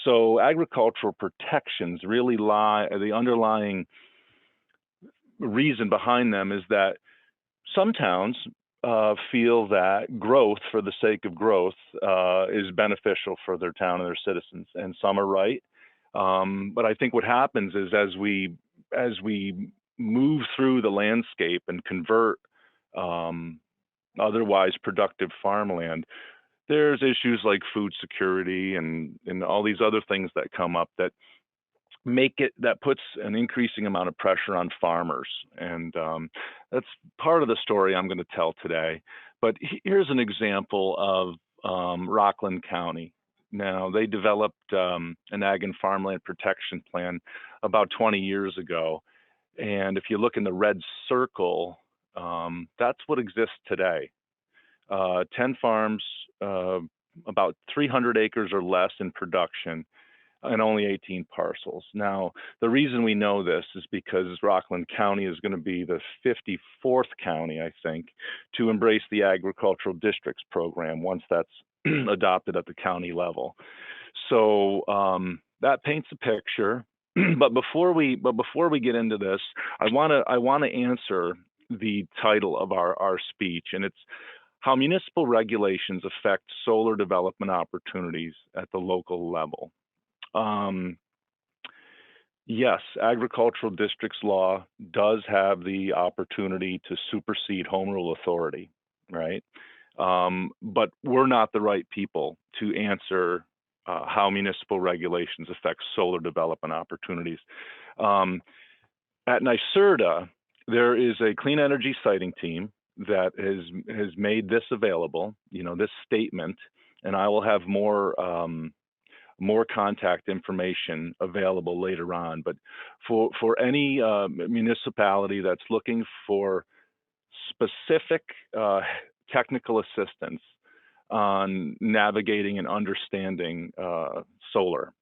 So agricultural protections really lie, the underlying reason behind them is that some towns feel that growth for the sake of growth is beneficial for their town and their citizens, and some are right. But I think what happens is as we move through the landscape and convert otherwise productive farmland, there's issues like food security and all these other things that come up that puts an increasing amount of pressure on farmers, and that's part of the story I'm going to tell today. But here's an example of Rockland County. Now, they developed an Ag and Farmland Protection Plan about 20 years ago, and if you look in the red circle, that's what exists today. 10 farms, about 300 acres or less in production, and only 18 parcels. Now, the reason we know this is because Rockland County is going to be the 54th county, I think, to embrace the agricultural districts program once that's adopted at the county level. So that paints a picture. But before we get into this, I want to answer the title of our speech, and it's how municipal regulations affect solar development opportunities at the local level. Yes, agricultural districts law does have the opportunity to supersede home rule authority, right? But we're not the right people to answer how municipal regulations affect solar development opportunities. At NYSERDA, there is a clean energy siting team that has made this available, this statement, and I will have more contact information available later on. But for any municipality that's looking for specific technical assistance on navigating and understanding solar,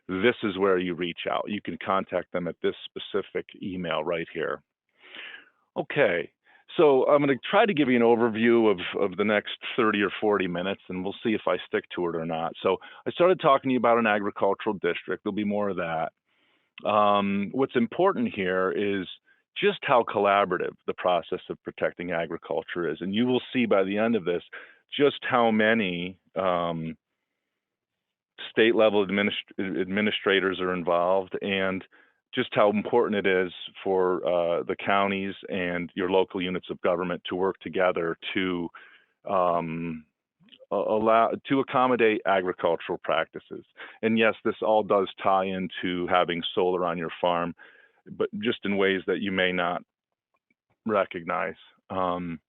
this is where you reach out. You can contact them at this specific email right here. Okay. So I'm going to try to give you an overview of the next 30 or 40 minutes, and we'll see if I stick to it or not. So I started talking to you about an agricultural district. There'll be more of that. What's important here is just how collaborative the process of protecting agriculture is. And you will see by the end of this just how many state level administrators are involved, and just how important it is for the counties and your local units of government to work together to accommodate agricultural practices. And yes, this all does tie into having solar on your farm, but just in ways that you may not recognize. I'm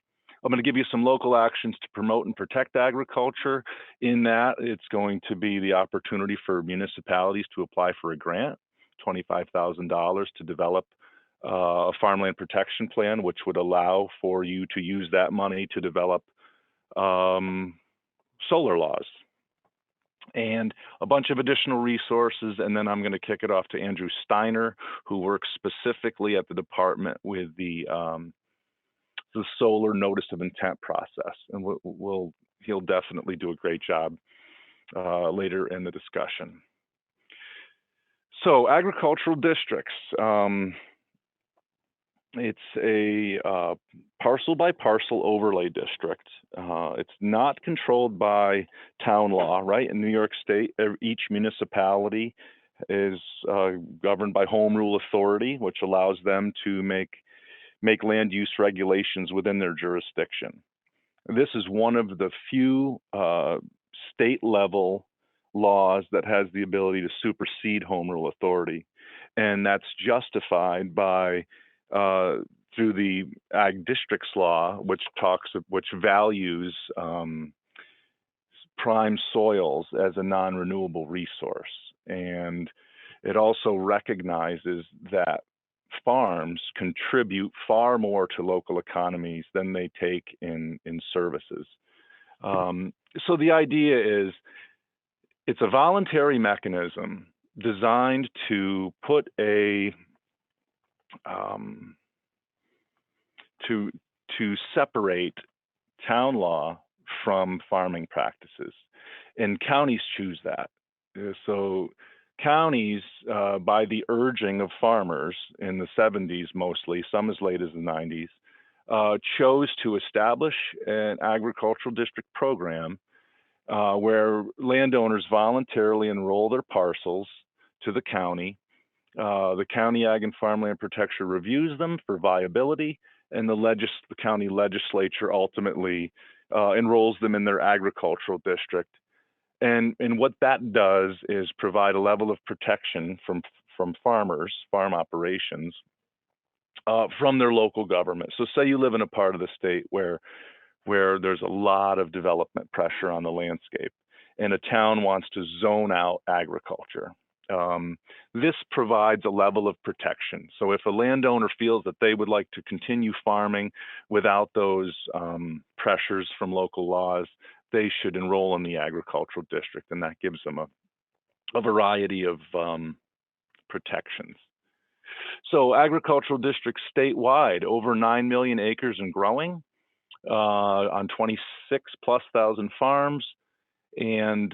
going to give you some local actions to promote and protect agriculture. In that, it's going to be the opportunity for municipalities to apply for a grant, $25,000 to develop a farmland protection plan, which would allow for you to use that money to develop solar laws, and a bunch of additional resources. And then I'm going to kick it off to Andrew Steiner, who works specifically at the department with the solar notice of intent process, and he'll definitely do a great job later in the discussion. So agricultural districts, it's a parcel by parcel overlay district. It's not controlled by town law, right? In New York State, each municipality is governed by home rule authority, which allows them to make land use regulations within their jurisdiction. This is one of the few state level laws that has the ability to supersede home rule authority, and that's justified by through the Ag Districts Law, which values prime soils as a non-renewable resource, and it also recognizes that farms contribute far more to local economies than they take in services. So the idea is, it's a voluntary mechanism designed to put to separate town law from farming practices, and counties choose that. So counties, by the urging of farmers in the 70s mostly, some as late as the 90s, chose to establish an agricultural district program where landowners voluntarily enroll their parcels to the county. The county ag and farmland protection reviews them for viability, and the county legislature ultimately enrolls them in their agricultural district. And what that does is provide a level of protection from farmers, farm operations, from their local government. So say you live in a part of the state where there's a lot of development pressure on the landscape, and a town wants to zone out agriculture. This provides a level of protection. So if a landowner feels that they would like to continue farming without those pressures from local laws, they should enroll in the agricultural district, and that gives them a variety of protections. So agricultural districts statewide, over 9 million acres and growing, on 26 plus thousand farms. And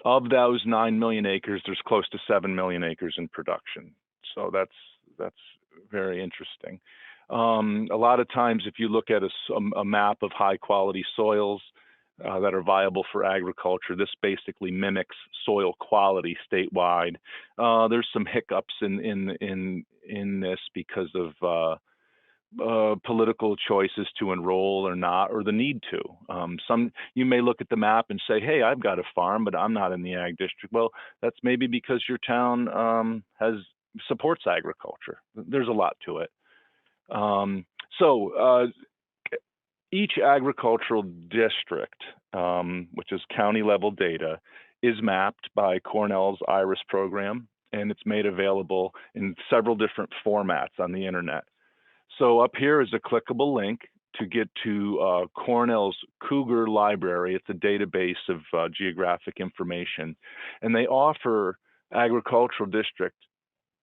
of those 9 million acres, there's close to 7 million acres in production. So that's very interesting. A lot of times, if you look at a map of high quality soils that are viable for agriculture, this basically mimics soil quality statewide. There's some hiccups in this because of political choices to enroll or not, or the need to. You may look at the map and say, "Hey, I've got a farm, but I'm not in the ag district." Well, that's maybe because your town supports agriculture. There's a lot to it. So each agricultural district, which is county level data, is mapped by Cornell's IRIS program, and it's made available in several different formats on the internet. So up here is a clickable link to get to Cornell's Cougar Library. It's a database of geographic information, and they offer agricultural district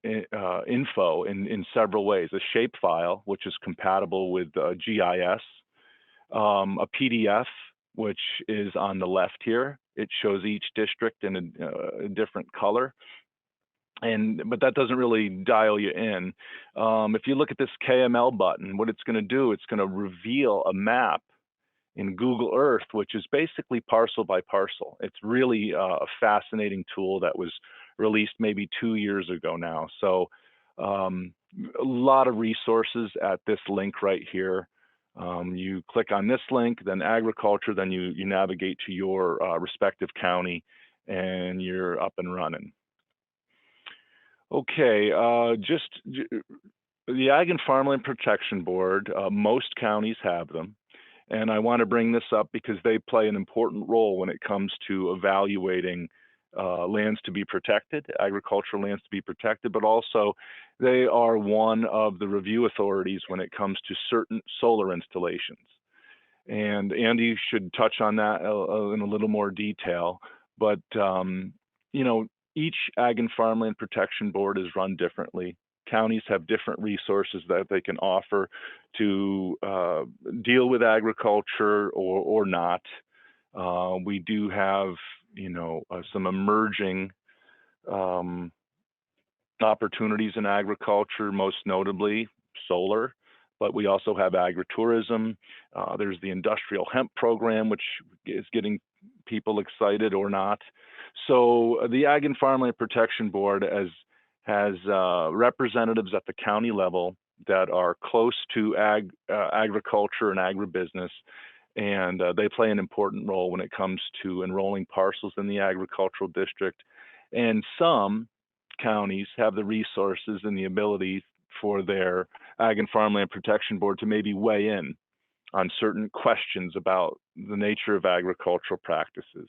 info in several ways. A shapefile, which is compatible with GIS, a PDF, which is on the left here. It shows each district in a different color. But that doesn't really dial you in. If you look at this KML button, what it's going to do, it's going to reveal a map in Google Earth, which is basically parcel by parcel. It's really a fascinating tool that was released maybe 2 years ago now. So a lot of resources at this link right here. You click on this link, then agriculture, then you navigate to your respective county, and you're up and running. Okay, the Ag and Farmland Protection Board, most counties have them. And I want to bring this up because they play an important role when it comes to evaluating lands to be protected, agricultural lands to be protected, but also they are one of the review authorities when it comes to certain solar installations. And Andy should touch on that in a little more detail. But, you know, each Ag and Farmland Protection Board is run differently. Counties have different resources that they can offer to deal with agriculture or not. We do have, some emerging opportunities in agriculture, most notably solar, but we also have agritourism. There's the industrial hemp program, which is getting people excited or not. So the Ag and Farmland Protection Board has representatives at the county level that are close to agriculture and agribusiness, and they play an important role when it comes to enrolling parcels in the agricultural district. And some counties have the resources and the ability for their Ag and Farmland Protection Board to maybe weigh in on certain questions about the nature of agricultural practices,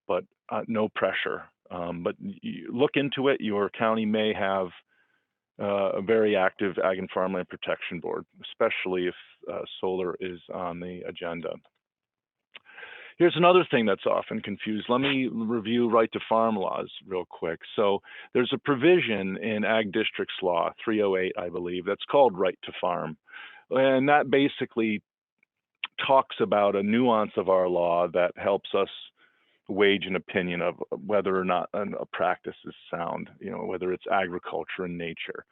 but no pressure. But look into it. Your county may have a very active Ag and Farmland Protection Board, especially if solar is on the agenda. Here's another thing that's often confused. Let me review right to farm laws real quick. So there's a provision in Ag Districts Law 308, I believe, that's called right to farm. And that basically talks about a nuance of our law that helps us wage an opinion of whether or not a practice is sound, whether it's agriculture in nature.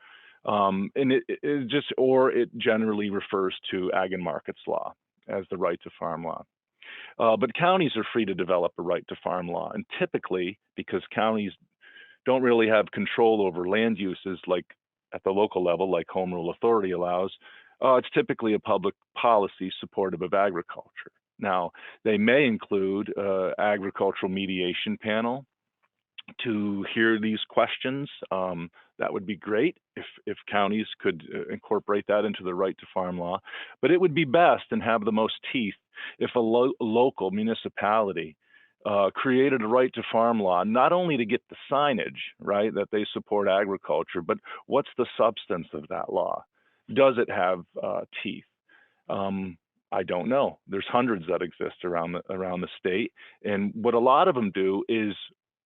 And it generally refers to Ag and Markets law as the right to farm law. But counties are free to develop a right to farm law. And typically, because counties don't really have control over land uses like at the local level, like home rule authority allows, it's typically a public policy supportive of agriculture. Now, they may include agricultural mediation panel to hear these questions. That would be great if counties could incorporate that into the right to farm law. But it would be best and have the most teeth if a local municipality created a right to farm law, not only to get the signage, right, that they support agriculture, but what's the substance of that law? Does it have teeth? I don't know. There's hundreds that exist around the state, and what a lot of them do is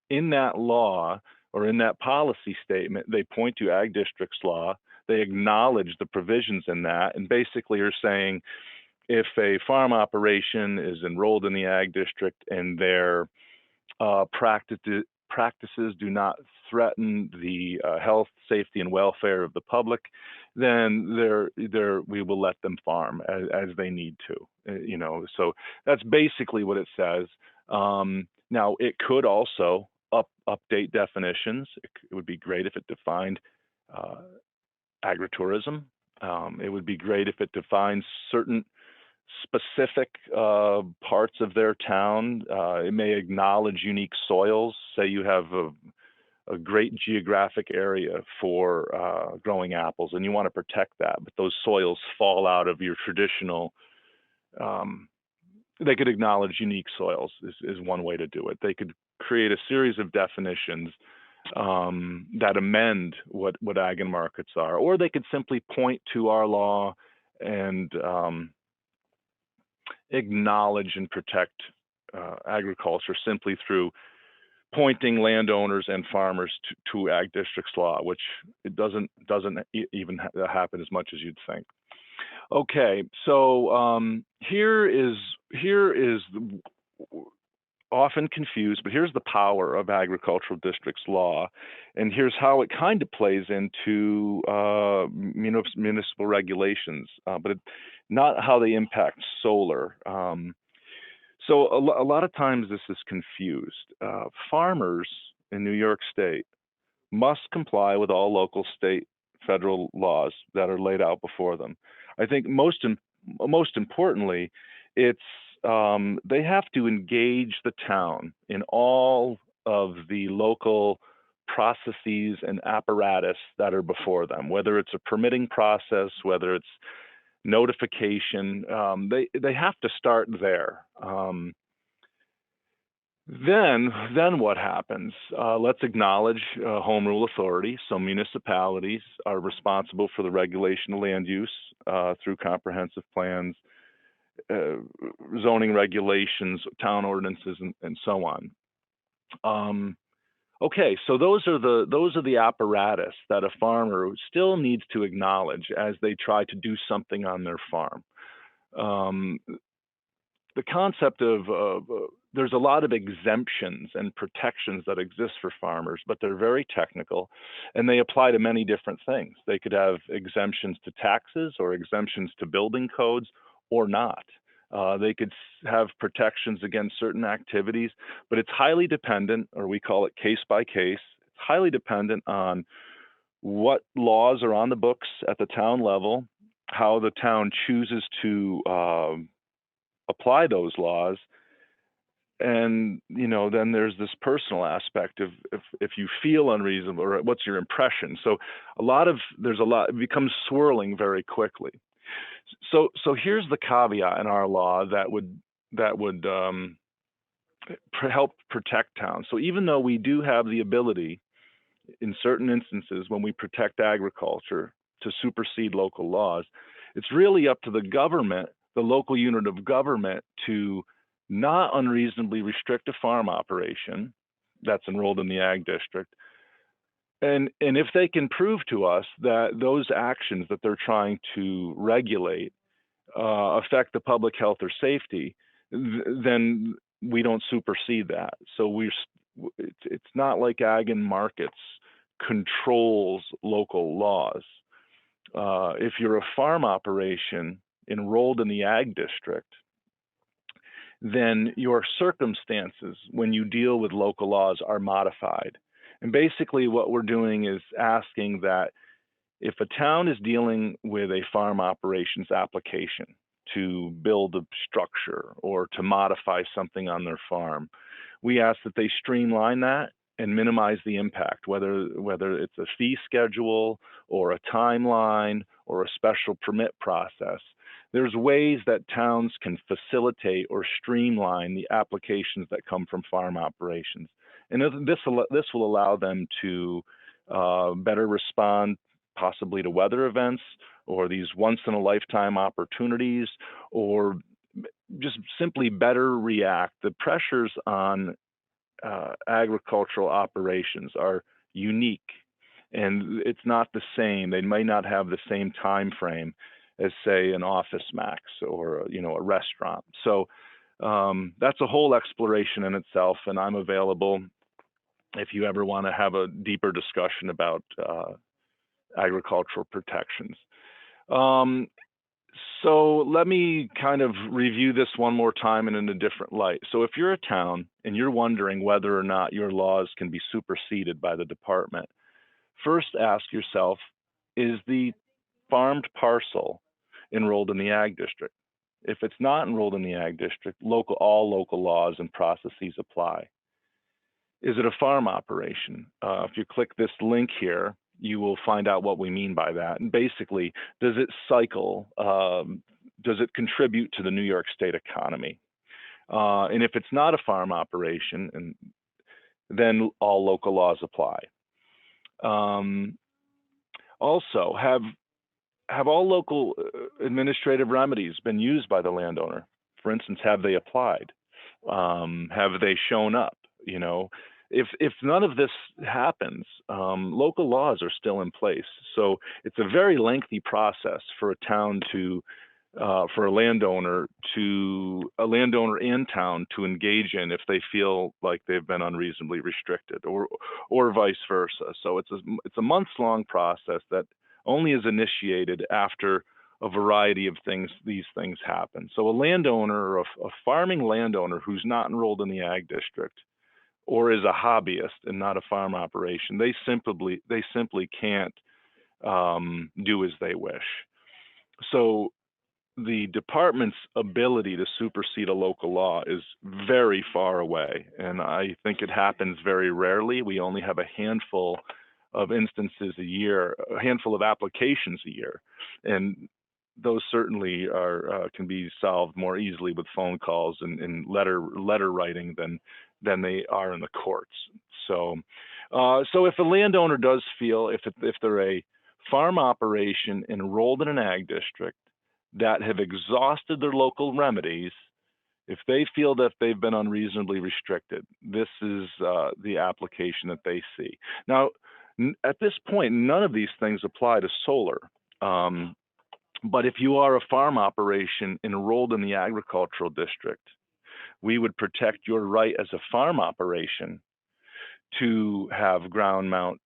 in that law or in that policy statement, they point to ag districts law. They acknowledge the provisions in that, and basically are saying if a farm operation is enrolled in the ag district and their practices do not threaten the health, safety, and welfare of the public, then we will let them farm as they need to. So that's basically what it says. Now, it could also update definitions. It would be great if it defined agritourism. It would be great if it defines certain specific parts of their town. It may acknowledge unique soils. Say you have a great geographic area for growing apples and you want to protect that, but those soils fall out of your traditional, they could acknowledge unique soils is one way to do it. They could create a series of definitions that amend what ag and markets are, or they could simply point to our law and acknowledge and protect agriculture simply through pointing landowners and farmers to ag districts law, which it doesn't even happen as much as you'd think. Okay, so here is often confused, but here's the power of agricultural districts law, and here's how it kind of plays into municipal regulations, but not how they impact solar. So a lot of times this is confused. Farmers in New York State must comply with all local, state, federal laws that are laid out before them. I think most importantly, it's they have to engage the town in all of the local processes and apparatus that are before them, whether it's a permitting process, whether it's notification. They have to start there. Then what happens? Let's acknowledge home rule authority. So municipalities are responsible for the regulation of land use through comprehensive plans, zoning regulations, town ordinances, and so on. Okay, so those are the apparatus that a farmer still needs to acknowledge as they try to do something on their farm. The concept of there's a lot of exemptions and protections that exist for farmers, but they're very technical and they apply to many different things. They could have exemptions to taxes or exemptions to building codes or not. They could have protections against certain activities, but it's highly dependent, or we call it case by case. It's highly dependent on what laws are on the books at the town level, how the town chooses to apply those laws, and then there's this personal aspect of if you feel unreasonable, or what's your impression. So it becomes swirling very quickly. So here's the caveat in our law that would help protect towns. So even though we do have the ability in certain instances when we protect agriculture to supersede local laws, it's really up to the government, the local unit of government, to not unreasonably restrict a farm operation that's enrolled in the ag district. And if they can prove to us that those actions that they're trying to regulate affect the public health or safety, then we don't supersede that. So it's not like Ag and Markets controls local laws. If you're a farm operation enrolled in the Ag district, then your circumstances when you deal with local laws are modified. And basically, what we're doing is asking that if a town is dealing with a farm operations application to build a structure or to modify something on their farm, we ask that they streamline that and minimize the impact, whether it's a fee schedule or a timeline or a special permit process. There's ways that towns can facilitate or streamline the applications that come from farm operations. And this will allow them to better respond possibly to weather events or these once in a lifetime opportunities, or just simply better react. The pressures on agricultural operations are unique, and it's not the same. They may not have the same time frame as, say, an office max or a restaurant. So that's a whole exploration in itself, and I'm available if you ever want to have a deeper discussion about agricultural protections. So let me kind of review this one more time and in a different light. So if you're a town and you're wondering whether or not your laws can be superseded by the department, first ask yourself, is the farmed parcel enrolled in the Ag district? If it's not enrolled in the Ag district, all local laws and processes apply. Is it a farm operation? If you click this link here, you will find out what we mean by that. And basically, does it cycle? Does it contribute to the New York State economy? And if it's not a farm operation, then all local laws apply. Also, have all local administrative remedies been used by the landowner? For instance, have they applied? Have they shown up? If none of this happens, local laws are still in place. So it's a very lengthy process for a town for a landowner in town to engage in if they feel like they've been unreasonably restricted, or vice versa. So it's a months-long process that only is initiated after a variety of these things happen. So a landowner, or a farming landowner who's not enrolled in the Ag district, or is a hobbyist and not a farm operation, they simply can't do as they wish. So the department's ability to supersede a local law is very far away, and I think it happens very rarely. We only have a handful of instances a year, a handful of applications a year, and those certainly can be solved more easily with phone calls and letter writing than they are in the courts. So if a landowner does feel, if they're a farm operation enrolled in an Ag district that have exhausted their local remedies, if they feel that they've been unreasonably restricted, this is the application that they see. Now, at this point, none of these things apply to solar. But if you are a farm operation enrolled in the agricultural district, we would protect your right as a farm operation to have ground mount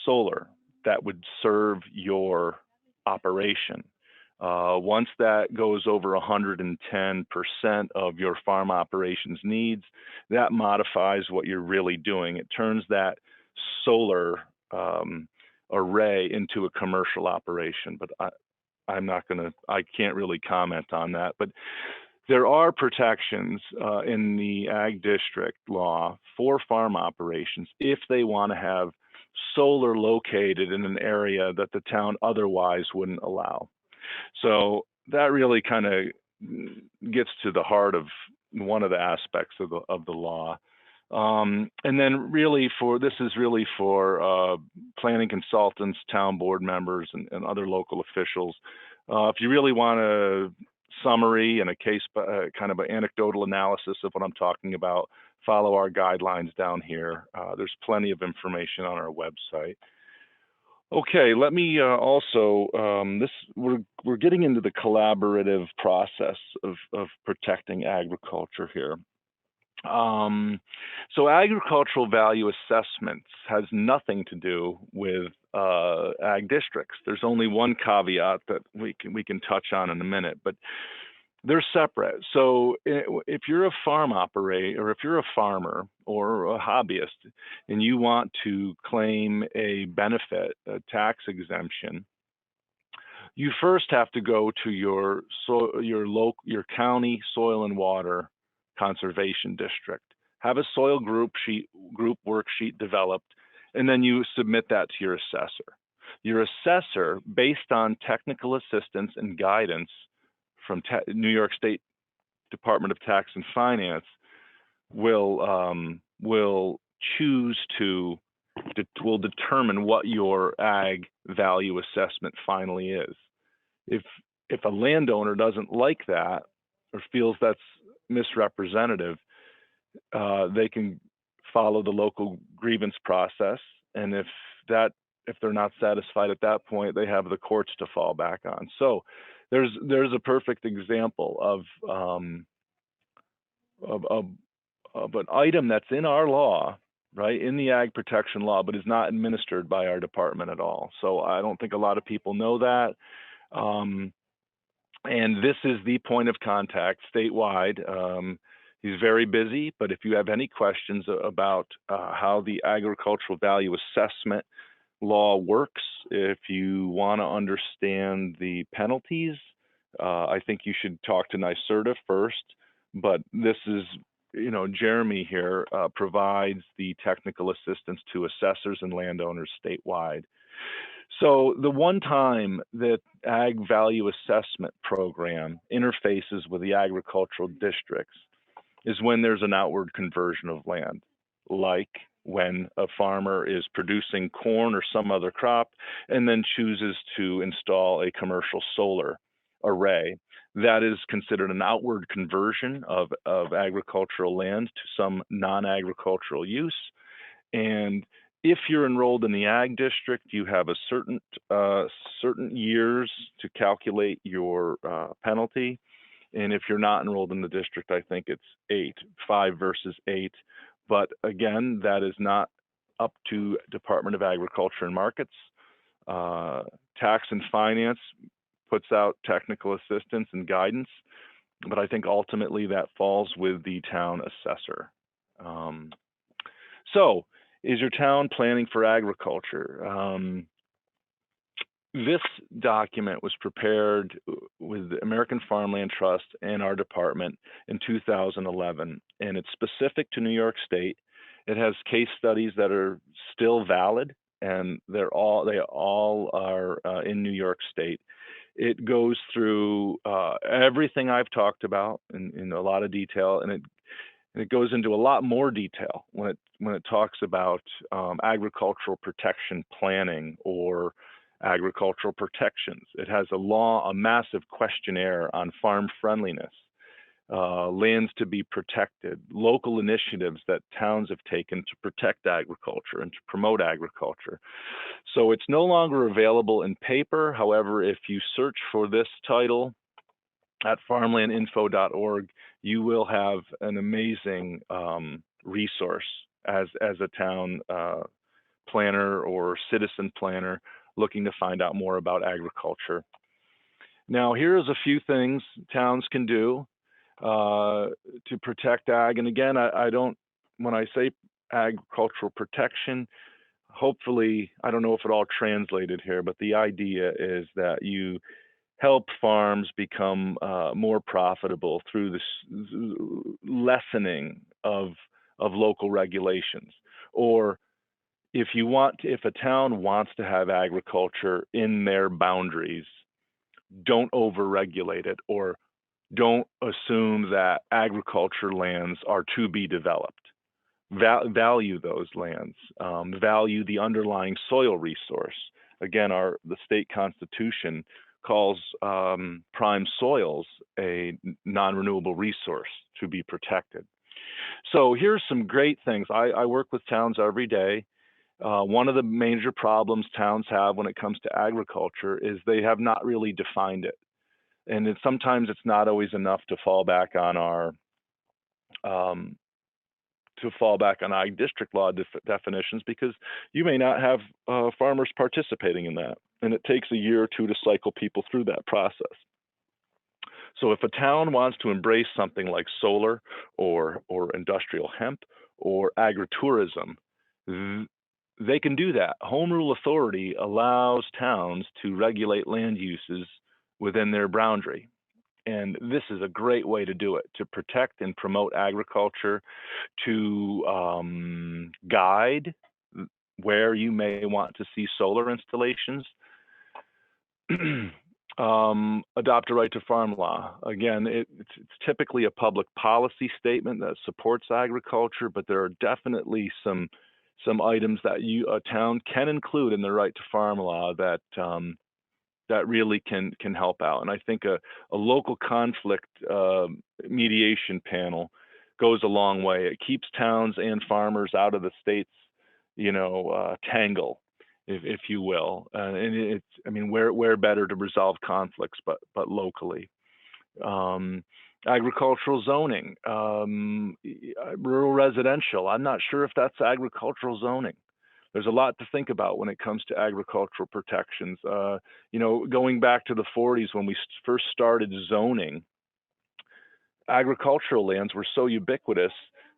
solar that would serve your operation. Once that goes over 110% of your farm operations needs, that modifies what you're really doing. It turns that solar array into a commercial operation, but I can't really comment on that. But there are protections in the Ag district law for farm operations if they want to have solar located in an area that the town otherwise wouldn't allow. So that really kind of gets to the heart of one of the aspects of the law. And then this is really for planning consultants, town board members, and other local officials. If you really want a summary and a case, kind of an anecdotal analysis of what I'm talking about, follow our guidelines down here. There's plenty of information on our website. Okay, let me also, we're getting into the collaborative process of protecting agriculture here. Um, so agricultural value assessments has nothing to do with ag districts. There's only one caveat that we can touch on in a minute, but they're separate. So if you're a farm operator, or if you're a farmer or a hobbyist, and you want to claim a benefit, a tax exemption, you first have to go to your county soil and water conservation district. Have a soil group worksheet developed, and then you submit that to your assessor. Your assessor, based on technical assistance and guidance from New York State Department of Tax and Finance, will choose to will determine what your ag value assessment finally is. If a landowner doesn't like that or feels that's misrepresentative, they can follow the local grievance process, and if they're not satisfied at that point, they have the courts to fall back on. So there's a perfect example of, of of an item that's in our law, right, in the ag protection law, but is not administered by our department at all. So I don't think a lot of people know that. Um, and this is the point of contact statewide. He's very busy, but if you have any questions about how the agricultural value assessment law works, if you want to understand the penalties, I think you should talk to NYSERDA first. But this is, Jeremy here provides the technical assistance to assessors and landowners statewide. So the one time that Ag Value Assessment Program interfaces with the agricultural districts is when there's an outward conversion of land, like when a farmer is producing corn or some other crop and then chooses to install a commercial solar array. That is considered an outward conversion of agricultural land to some non-agricultural use. And if you're enrolled in the ag district, you have a certain years to calculate your penalty. And if you're not enrolled in the district, I think it's 5 versus 8. But again, that is not up to Department of Agriculture and Markets. Tax and Finance puts out technical assistance and guidance, but I think ultimately that falls with the town assessor. So, is your town planning for agriculture? This document was prepared with the American Farmland Trust and our department in 2011, and it's specific to New York State. It has case studies that are still valid, and they all are in New York State. It goes through everything I've talked about in a lot of detail, and it goes into a lot more detail when it talks about agricultural protection planning or agricultural protections. It has a massive questionnaire on farm friendliness, lands to be protected, local initiatives that towns have taken to protect agriculture and to promote agriculture. So it's no longer available in paper. However, if you search for this title at farmlandinfo.org, you will have an amazing resource as a town planner or citizen planner looking to find out more about agriculture. Now, here's a few things towns can do to protect ag. And again, when I say agricultural protection, hopefully, I don't know if it all translated here, but the idea is that you help farms become more profitable through this lessening of local regulations. Or if a town wants to have agriculture in their boundaries, don't overregulate it, or don't assume that agriculture lands are to be developed. Value those lands, value the underlying soil resource. Again, the state constitution calls prime soils a non-renewable resource to be protected. So here's some great things. I work with towns every day. One of the major problems towns have when it comes to agriculture is they have not really defined it. And sometimes it's not always enough to fall back on our to fall back on ag district law definitions, because you may not have farmers participating in that, and it takes a year or two to cycle people through that process. So if a town wants to embrace something like solar or industrial hemp or agritourism, they can do that. Home rule authority allows towns to regulate land uses within their boundary. And this is a great way to do it, to protect and promote agriculture, to guide where you may want to see solar installations. Adopt a right to farm law. Again, it's typically a public policy statement that supports agriculture, but there are definitely some items that a town can include in the right to farm law that that really can help out. And I think a local conflict mediation panel goes a long way. It keeps towns and farmers out of the state's, tangle, if you will. And where better to resolve conflicts but locally. Agricultural zoning, rural residential. I'm not sure if that's agricultural zoning. There's a lot to think about when it comes to agricultural protections. Going back to the 40s when we first started zoning, agricultural lands were so ubiquitous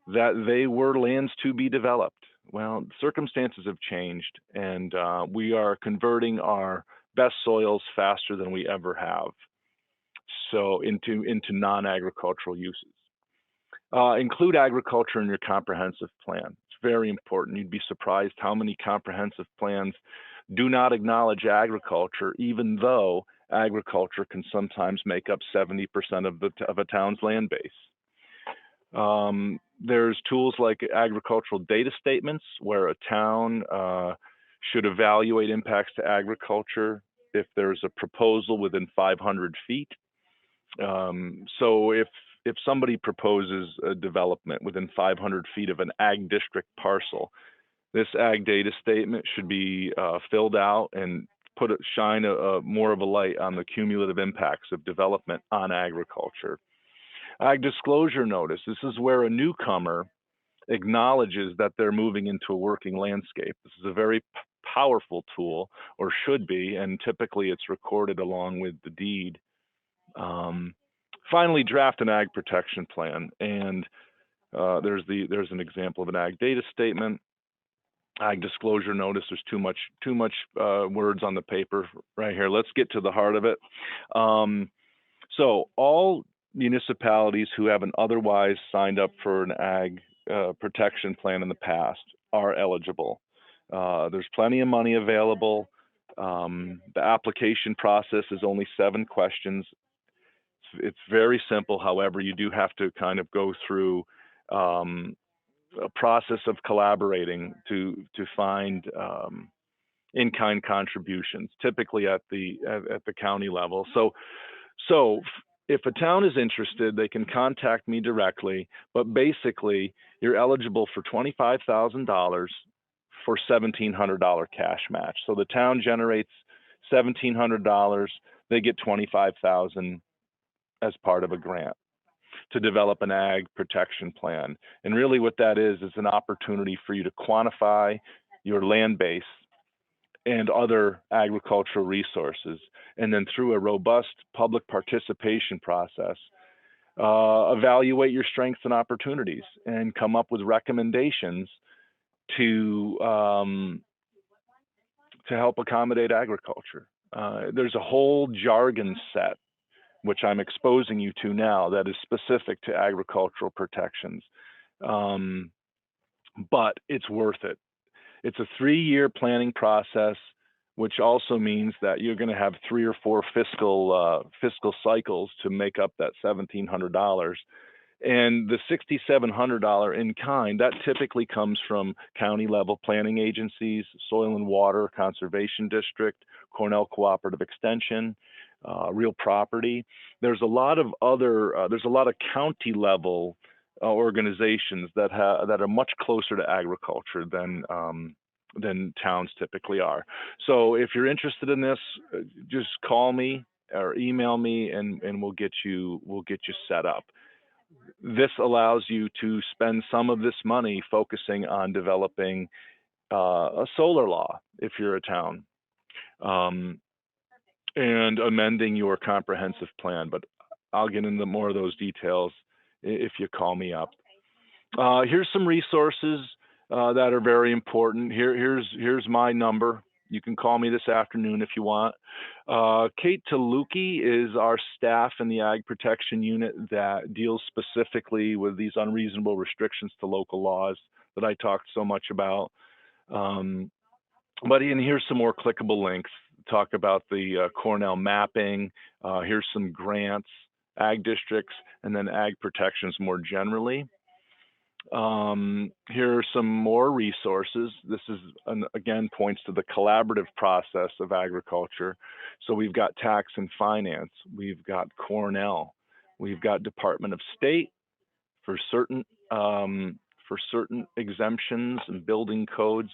that they were lands to be developed. Well, circumstances have changed, and we are converting our best soils faster than we ever have, so into non-agricultural uses. Include agriculture in your comprehensive plan. It's very important. You'd be surprised how many comprehensive plans do not acknowledge agriculture, even though agriculture can sometimes make up 70% of a town's land base. There's tools like agricultural data statements, where a town should evaluate impacts to agriculture if there's a proposal within 500 feet. So if somebody proposes a development within 500 feet of an ag district parcel, this ag data statement should be filled out and shine more of a light on the cumulative impacts of development on agriculture. Ag disclosure notice. This is where a newcomer acknowledges that they're moving into a working landscape. This is a very powerful tool, or should be, and typically it's recorded along with the deed. Finally, draft an ag protection plan, and there's an example of an ag data statement. Ag disclosure notice. There's too much words on the paper right here. Let's get to the heart of it. So all municipalities who haven't otherwise signed up for an ag protection plan in the past are eligible. There's plenty of money available. The application process is only 7 questions. It's very simple. However, you do have to kind of go through a process of collaborating to find in-kind contributions, typically at the county level. So if a town is interested, they can contact me directly. But basically, you're eligible for $25,000 for $1,700 cash match. So the town generates $1,700. They get $25,000 as part of a grant to develop an ag protection plan. And really what that is an opportunity for you to quantify your land base and other agricultural resources. And then through a robust public participation process, evaluate your strengths and opportunities and come up with recommendations to help accommodate agriculture. There's a whole jargon set, which I'm exposing you to now, that is specific to agricultural protections. But it's worth it. It's a 3-year planning process, which also means that you're going to have 3 or 4 fiscal cycles to make up that $1,700. And the $6,700 in kind, that typically comes from county level planning agencies, Soil and Water Conservation District, Cornell Cooperative Extension, real property. There's a lot of county level organizations that are much closer to agriculture than towns typically are. So if you're interested in this, just call me or email me, and we'll get you set up. this allows you to spend some of this money focusing on developing a solar law if you're a town, um, and amending your comprehensive plan. But I'll get into more of those details if you call me up. Here's some resources that are very important. Here's my number. You can call me this afternoon if you want. Kate Taluki is our staff in the Ag Protection Unit that deals specifically with these unreasonable restrictions to local laws that I talked so much about. And here's some more clickable links. Talk about the Cornell mapping. Here's some grants, ag districts, and then ag protections more generally. Here are some more resources. This is, again, points to the collaborative process of agriculture. So we've got tax and finance. We've got Cornell. We've got Department of State for certain exemptions and building codes.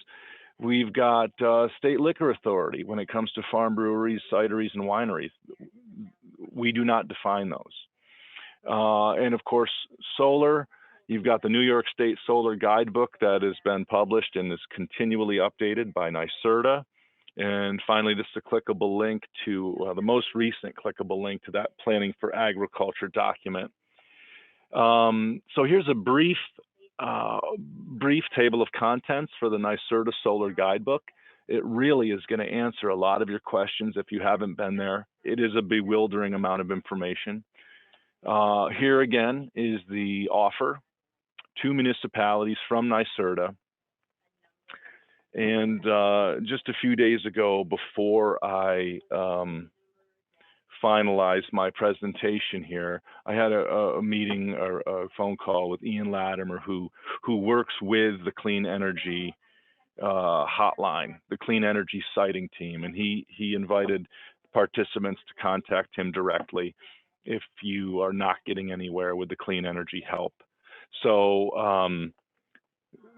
We've got State Liquor Authority when it comes to farm breweries, cideries, and wineries. We do not define those. And of course, solar. You've got the New York State Solar Guidebook that has been published and is continually updated by NYSERDA. And finally, this is a clickable link to the most recent clickable link to that Planning for Agriculture document. So here's a brief table of contents for the NYSERDA Solar Guidebook. It really is going to answer a lot of your questions if you haven't been there. It is a bewildering amount of information. Here again is the offer to municipalities from NYSERDA. And just a few days ago, before I finalized my presentation here, I had a meeting or a phone call with Ian Latimer, who works with the Clean Energy hotline, the Clean Energy siting team, and he invited participants to contact him directly if you are not getting anywhere with the clean energy help. So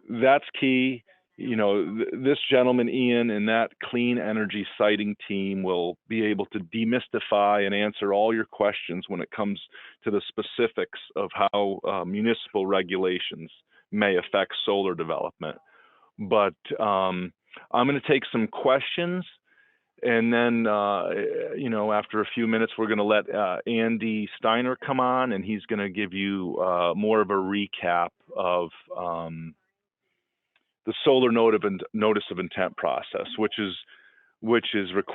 that's key. You know, this gentleman, Ian, and that clean energy siting team will be able to demystify and answer all your questions when it comes to the specifics of how municipal regulations may affect solar development. But I'm going to take some questions, and then, you know, after a few minutes, we're going to let Andy Steiner come on, and he's going to give you more of a recap of the solar notice of intent process, which is required